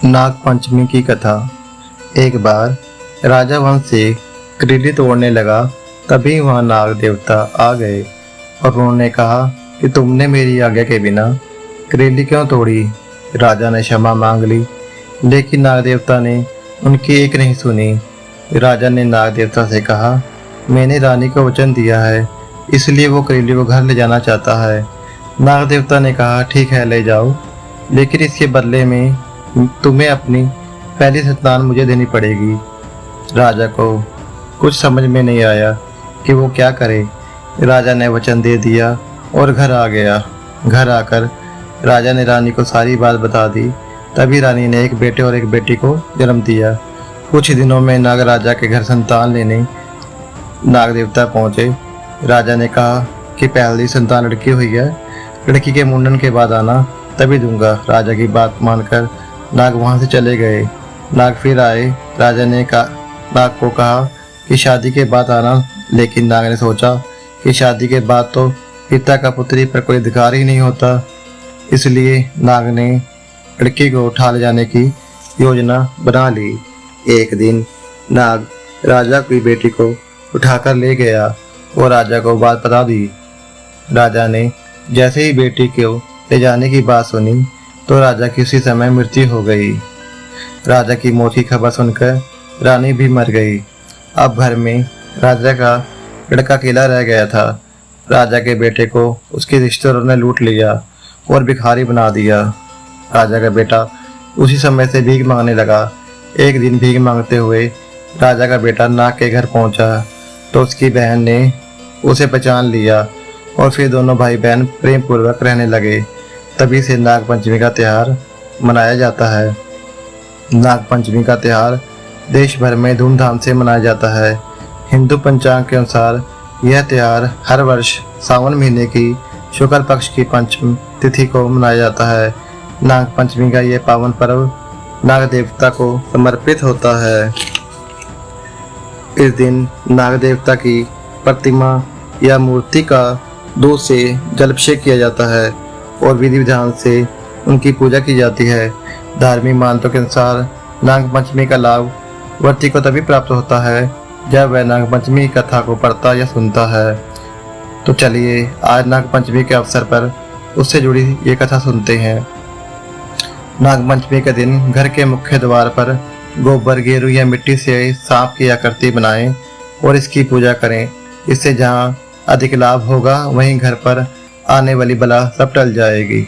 नाग पंचमी की कथा। एक बार राजा वंश से करीली तोड़ने लगा, तभी वहां नाग देवता आ गए और उन्होंने कहा कि तुमने मेरी आज्ञा के बिना करीली क्यों तोड़ी। राजा ने क्षमा मांग ली, लेकिन नाग देवता ने उनकी एक नहीं सुनी। राजा ने नाग देवता से कहा, मैंने रानी को वचन दिया है, इसलिए वो करीली को घर ले जाना चाहता है। नाग देवता ने कहा, ठीक है ले जाओ, लेकिन इसके बदले में तुम्हें अपनी पहली संतान मुझे देनी पड़ेगी। राजा को कुछ समझ में नहीं आया कि वो क्या करे। राजा ने वचन दे दिया और घर आ गया। घर आकर राजा ने रानी को सारी बात बता दी। तभी रानी ने एक बेटे और एक बेटी को जन्म दिया। कुछ दिनों में नाग राजा के घर संतान लेने नाग देवता पहुँचे। राजा ने कहा कि पहली संतान लड़की हुई है, लड़की के मुंडन के बाद आना, तभी दूंगा। राजा की बात मानकर नाग वहां से चले गए। नाग फिर आए। राजा ने नाग को कहा कि शादी के बाद आना, लेकिन नाग ने सोचा कि शादी के बाद तो पिता का पुत्री पर कोई अधिकार ही नहीं होता। इसलिए नाग ने लड़की को उठा ले जाने की योजना बना ली। एक दिन नाग राजा की बेटी को उठाकर ले गया और राजा को बात बता दी। राजा ने जैसे ही बेटी को ले जाने की बात सुनी तो राजा की उसी समय मृत्यु हो गई। राजा की मौत की खबर सुनकर रानी भी मर गई। अब घर में राजा का लड़का अकेला रह गया था। राजा के बेटे को उसके रिश्तेदारों ने लूट लिया और भिखारी बना दिया। राजा का बेटा उसी समय से भीख मांगने लगा। एक दिन भीख मांगते हुए राजा का बेटा नाग के घर पहुंचा तो उसकी बहन ने उसे पहचान लिया और फिर दोनों भाई बहन प्रेम पूर्वक रहने लगे। तभी से नाग पंचमी का त्यौहार मनाया जाता है। नाग पंचमी का त्यौहार देश भर में धूमधाम से मनाया जाता है। हिंदू पंचांग के अनुसार यह त्यौहार हर वर्ष सावन महीने की शुक्ल पक्ष की पंचम तिथि को मनाया जाता है। नाग पंचमी का यह पावन पर्व नाग देवता को समर्पित होता है। इस दिन नाग देवता की प्रतिमा या मूर्ति का दूध से जलाभिषेक किया जाता है और विधि विधान से उनकी पूजा की जाती है। धार्मिक मान्यताओं के अनुसार नाग पंचमी का लाभ व्यक्ति को तभी प्राप्त होता है जब वह नाग पंचमी की कथा को पढ़ता या सुनता है। तो चलिए आज नाग पंचमी के अवसर पर उससे जुड़ी ये कथा सुनते हैं। नाग पंचमी के दिन घर के मुख्य द्वार पर गोबर, गेरू या मिट्टी से सांप की आकृति बनाएं और इसकी पूजा करें। इससे जहाँ अधिक लाभ होगा वहीं घर पर आने वाली बला सब टल जाएगी।